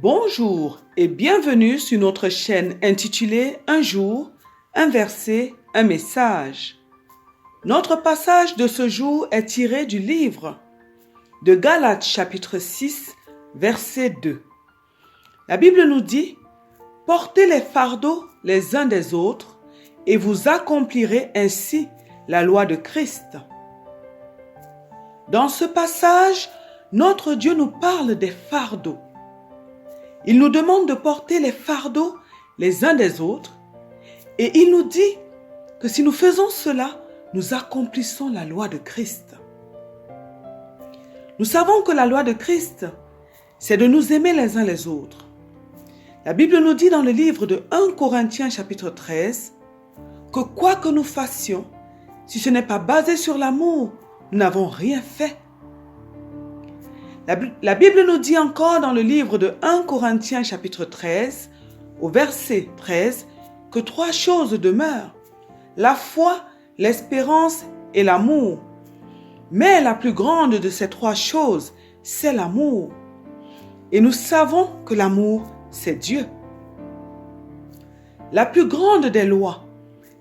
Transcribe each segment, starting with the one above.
Bonjour et bienvenue sur notre chaîne intitulée Un jour, un verset, un message. Notre passage de ce jour est tiré du livre de Galates chapitre 6, verset 2. La Bible nous dit « Portez les fardeaux les uns des autres et vous accomplirez ainsi la loi de Christ. » Dans ce passage, notre Dieu nous parle des fardeaux. Il nous demande de porter les fardeaux les uns des autres et il nous dit que si nous faisons cela, nous accomplissons la loi de Christ. Nous savons que la loi de Christ, c'est de nous aimer les uns les autres. La Bible nous dit dans le livre de 1 Corinthiens chapitre 13 que quoi que nous fassions, si ce n'est pas basé sur l'amour, nous n'avons rien fait. La Bible nous dit encore dans le livre de 1 Corinthiens chapitre 13, au verset 13, que 3 choses demeurent, la foi, l'espérance et l'amour. Mais la plus grande de ces 3 choses, c'est l'amour. Et nous savons que l'amour, c'est Dieu. La plus grande des lois,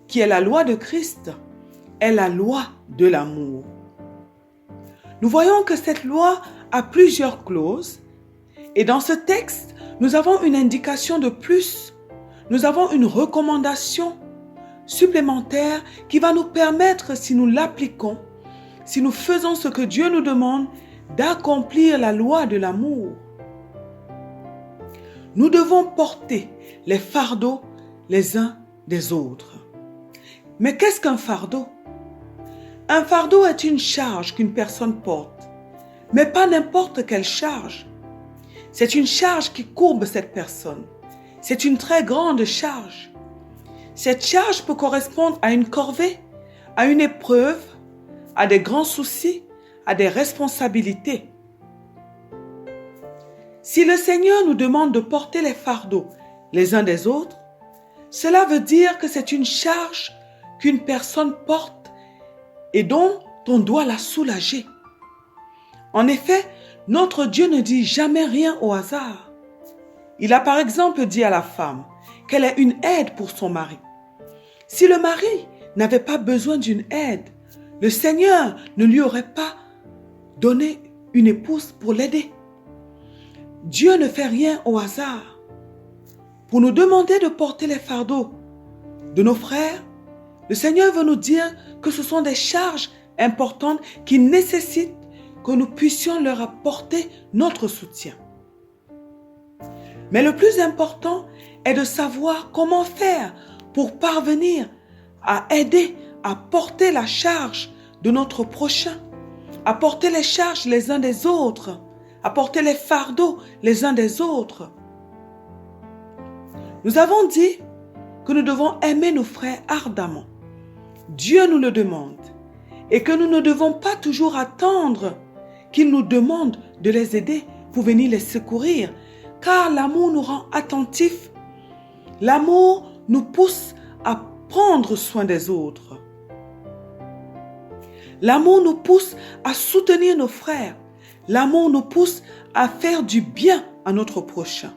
qui est la loi de Christ, est la loi de l'amour. Nous voyons que cette loi a plusieurs clauses et dans ce texte, nous avons une indication de plus. Nous avons une recommandation supplémentaire qui va nous permettre, si nous l'appliquons, si nous faisons ce que Dieu nous demande, d'accomplir la loi de l'amour. Nous devons porter les fardeaux les uns des autres. Mais qu'est-ce qu'un fardeau? Un fardeau est une charge qu'une personne porte, mais pas n'importe quelle charge. C'est une charge qui courbe cette personne. C'est une très grande charge. Cette charge peut correspondre à une corvée, à une épreuve, à des grands soucis, à des responsabilités. Si le Seigneur nous demande de porter les fardeaux les uns des autres, cela veut dire que c'est une charge qu'une personne porte et dont on doit la soulager. En effet, notre Dieu ne dit jamais rien au hasard. Il a par exemple dit à la femme qu'elle est une aide pour son mari. Si le mari n'avait pas besoin d'une aide, le Seigneur ne lui aurait pas donné une épouse pour l'aider. Dieu ne fait rien au hasard. Pour nous demander de porter les fardeaux de nos frères, le Seigneur veut nous dire que ce sont des charges importantes qui nécessitent que nous puissions leur apporter notre soutien. Mais le plus important est de savoir comment faire pour parvenir à aider à porter la charge de notre prochain, à porter les charges les uns des autres, à porter les fardeaux les uns des autres. Nous avons dit que nous devons aimer nos frères ardemment. Dieu nous le demande et que nous ne devons pas toujours attendre qu'il nous demande de les aider pour venir les secourir, car l'amour nous rend attentifs. L'amour nous pousse à prendre soin des autres. L'amour nous pousse à soutenir nos frères. L'amour nous pousse à faire du bien à notre prochain.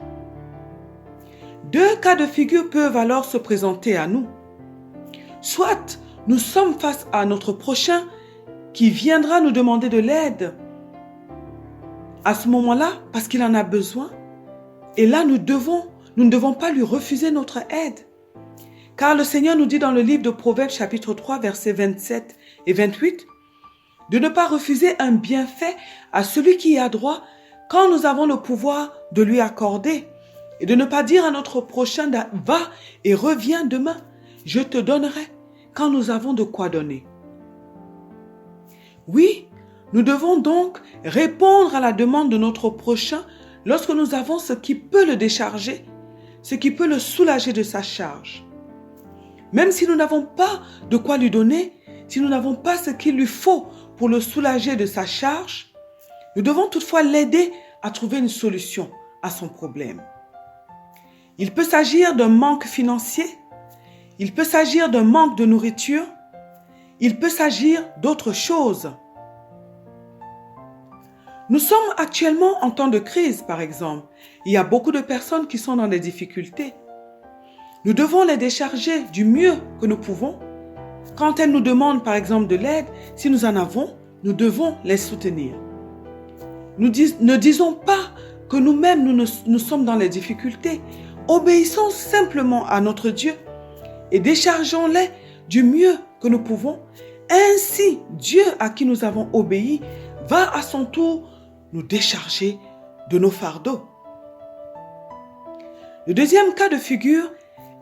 2 cas de figure peuvent alors se présenter à nous. Soit nous sommes face à notre prochain qui viendra nous demander de l'aide à ce moment-là parce qu'il en a besoin. Et là, nous ne devons pas lui refuser notre aide. Car le Seigneur nous dit dans le livre de Proverbes chapitre 3 versets 27 et 28 de ne pas refuser un bienfait à celui qui a droit quand nous avons le pouvoir de lui accorder et de ne pas dire à notre prochain « Va et reviens demain, je te donnerai » quand nous avons de quoi donner. Oui, nous devons donc répondre à la demande de notre prochain lorsque nous avons ce qui peut le décharger, ce qui peut le soulager de sa charge. Même si nous n'avons pas de quoi lui donner, si nous n'avons pas ce qu'il lui faut pour le soulager de sa charge, nous devons toutefois l'aider à trouver une solution à son problème. Il peut s'agir d'un manque financier, il peut s'agir d'un manque de nourriture, il peut s'agir d'autre chose. Nous sommes actuellement en temps de crise, par exemple. Il y a beaucoup de personnes qui sont dans des difficultés. Nous devons les décharger du mieux que nous pouvons. Quand elles nous demandent, par exemple, de l'aide, si nous en avons, nous devons les soutenir. Ne disons pas que nous-mêmes, nous sommes dans les difficultés. Obéissons simplement à notre Dieu et déchargeons-les du mieux que nous pouvons. Ainsi, Dieu à qui nous avons obéi va à son tour nous décharger de nos fardeaux. Le deuxième cas de figure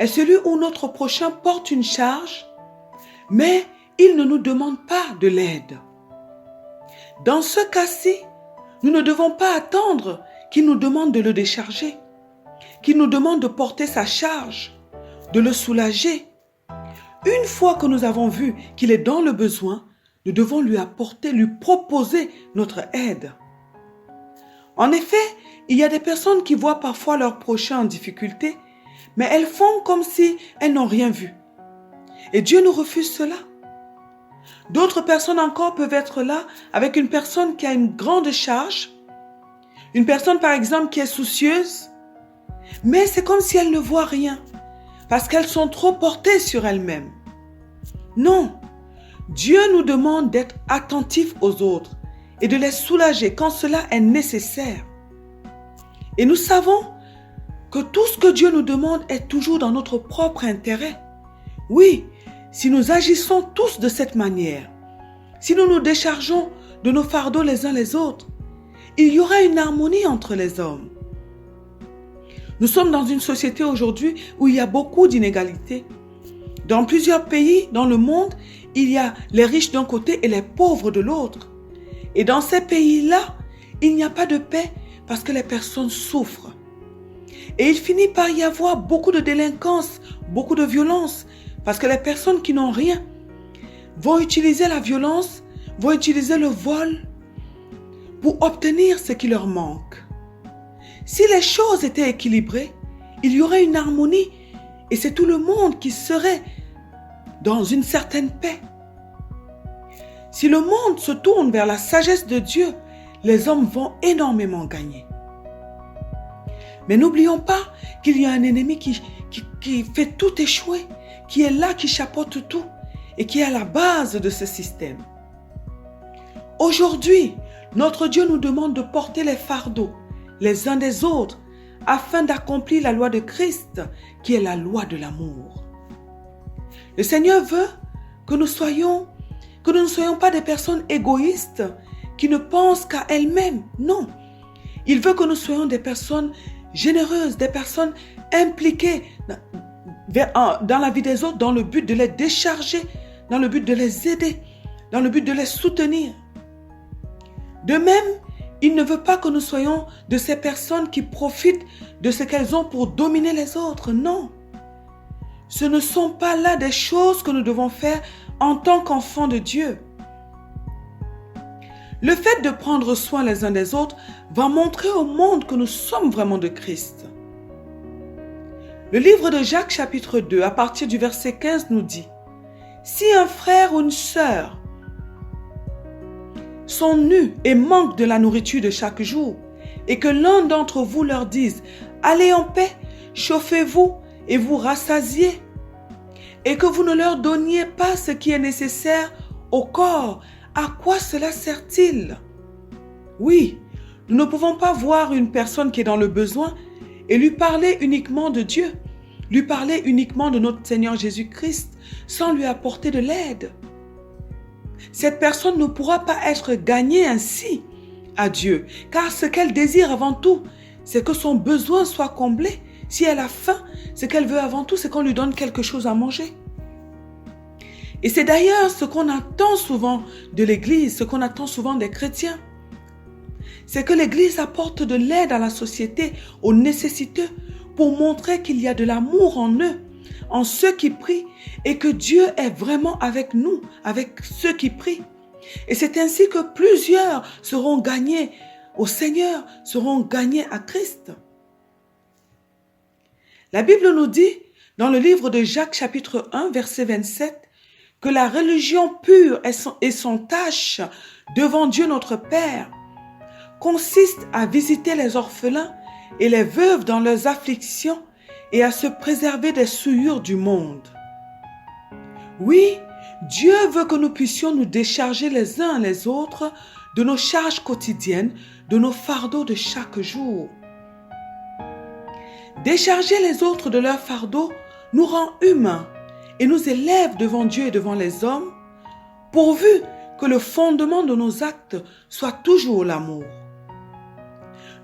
est celui où notre prochain porte une charge, mais il ne nous demande pas de l'aide. Dans ce cas-ci, nous ne devons pas attendre qu'il nous demande de le décharger, qu'il nous demande de porter sa charge, de le soulager. Une fois que nous avons vu qu'il est dans le besoin, nous devons lui proposer notre aide. En effet, il y a des personnes qui voient parfois leur prochain en difficulté, mais elles font comme si elles n'ont rien vu. Et Dieu nous refuse cela. D'autres personnes encore peuvent être là avec une personne qui a une grande charge, une personne par exemple qui est soucieuse, mais c'est comme si elles ne voient rien, parce qu'elles sont trop portées sur elles-mêmes. Non, Dieu nous demande d'être attentifs aux autres et de les soulager quand cela est nécessaire. Et nous savons que tout ce que Dieu nous demande est toujours dans notre propre intérêt. Oui, si nous agissons tous de cette manière, si nous nous déchargeons de nos fardeaux les uns les autres, il y aura une harmonie entre les hommes. Nous sommes dans une société aujourd'hui où il y a beaucoup d'inégalités. Dans plusieurs pays dans le monde, il y a les riches d'un côté et les pauvres de l'autre. Et dans ces pays-là, il n'y a pas de paix parce que les personnes souffrent. Et il finit par y avoir beaucoup de délinquance, beaucoup de violence, parce que les personnes qui n'ont rien vont utiliser la violence, vont utiliser le vol pour obtenir ce qui leur manque. Si les choses étaient équilibrées, il y aurait une harmonie et c'est tout le monde qui serait dans une certaine paix. Si le monde se tourne vers la sagesse de Dieu, les hommes vont énormément gagner. Mais n'oublions pas qu'il y a un ennemi qui fait tout échouer, qui est là, qui chapeaute tout et qui est à la base de ce système. Aujourd'hui, notre Dieu nous demande de porter les fardeaux les uns des autres afin d'accomplir la loi de Christ qui est la loi de l'amour. Le Seigneur veut que nous ne soyons pas des personnes égoïstes qui ne pensent qu'à elles-mêmes. Non, il veut que nous soyons des personnes généreuses, des personnes impliquées dans la vie des autres, dans le but de les décharger, dans le but de les aider, dans le but de les soutenir. De même, il ne veut pas que nous soyons de ces personnes qui profitent de ce qu'elles ont pour dominer les autres. Non. Ce ne sont pas là des choses que nous devons faire en tant qu'enfants de Dieu. Le fait de prendre soin les uns des autres va montrer au monde que nous sommes vraiment de Christ. Le livre de Jacques chapitre 2 à partir du verset 15 nous dit: si un frère ou une sœur sont nus et manquent de la nourriture de chaque jour, et que l'un d'entre vous leur dise: allez en paix, chauffez-vous et vous rassasiez, et que vous ne leur donniez pas ce qui est nécessaire au corps, à quoi cela sert-il? Oui, nous ne pouvons pas voir une personne qui est dans le besoin et lui parler uniquement de Dieu, lui parler uniquement de notre Seigneur Jésus-Christ, sans lui apporter de l'aide. Cette personne ne pourra pas être gagnée ainsi à Dieu, car ce qu'elle désire avant tout, c'est que son besoin soit comblé. Si elle a faim, ce qu'elle veut avant tout, c'est qu'on lui donne quelque chose à manger. Et c'est d'ailleurs ce qu'on attend souvent de l'Église, ce qu'on attend souvent des chrétiens. C'est que l'Église apporte de l'aide à la société, aux nécessiteux, pour montrer qu'il y a de l'amour en eux, en ceux qui prient, et que Dieu est vraiment avec nous, avec ceux qui prient. Et c'est ainsi que plusieurs seront gagnés au Seigneur, seront gagnés à Christ. La Bible nous dit, dans le livre de Jacques chapitre 1, verset 27, que la religion pure est sans tâche devant Dieu notre Père consiste à visiter les orphelins et les veuves dans leurs afflictions et à se préserver des souillures du monde. Oui, Dieu veut que nous puissions nous décharger les uns les autres de nos charges quotidiennes, de nos fardeaux de chaque jour. Décharger les autres de leurs fardeaux nous rend humains et nous élève devant Dieu et devant les hommes, pourvu que le fondement de nos actes soit toujours l'amour.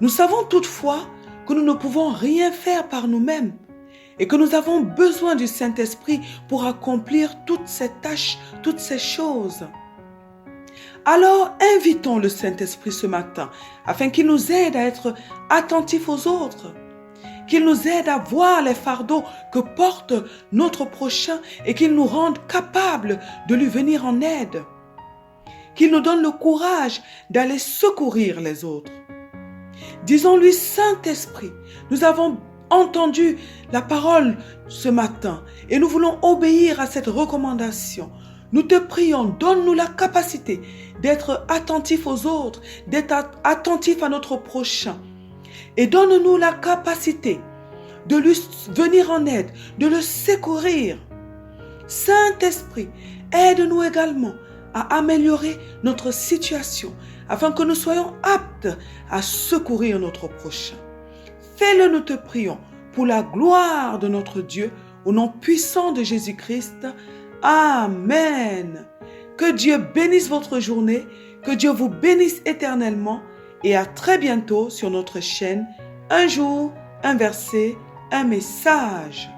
Nous savons toutefois que nous ne pouvons rien faire par nous-mêmes et que nous avons besoin du Saint-Esprit pour accomplir toutes ces tâches, toutes ces choses. Alors, invitons le Saint-Esprit ce matin afin qu'il nous aide à être attentifs aux autres, qu'il nous aide à voir les fardeaux que porte notre prochain et qu'il nous rende capables de lui venir en aide, qu'il nous donne le courage d'aller secourir les autres. Disons-lui, Saint-Esprit, nous avons entendu la parole ce matin et nous voulons obéir à cette recommandation. Nous te prions, donne-nous la capacité d'être attentifs aux autres, d'être attentifs à notre prochain. Et donne-nous la capacité de lui venir en aide, de le secourir. Saint-Esprit, aide-nous également à améliorer notre situation afin que nous soyons aptes à secourir notre prochain. Fais-le, nous te prions, pour la gloire de notre Dieu, au nom puissant de Jésus-Christ. Amen. Que Dieu bénisse votre journée, que Dieu vous bénisse éternellement et à très bientôt sur notre chaîne. Un jour, un verset, un message.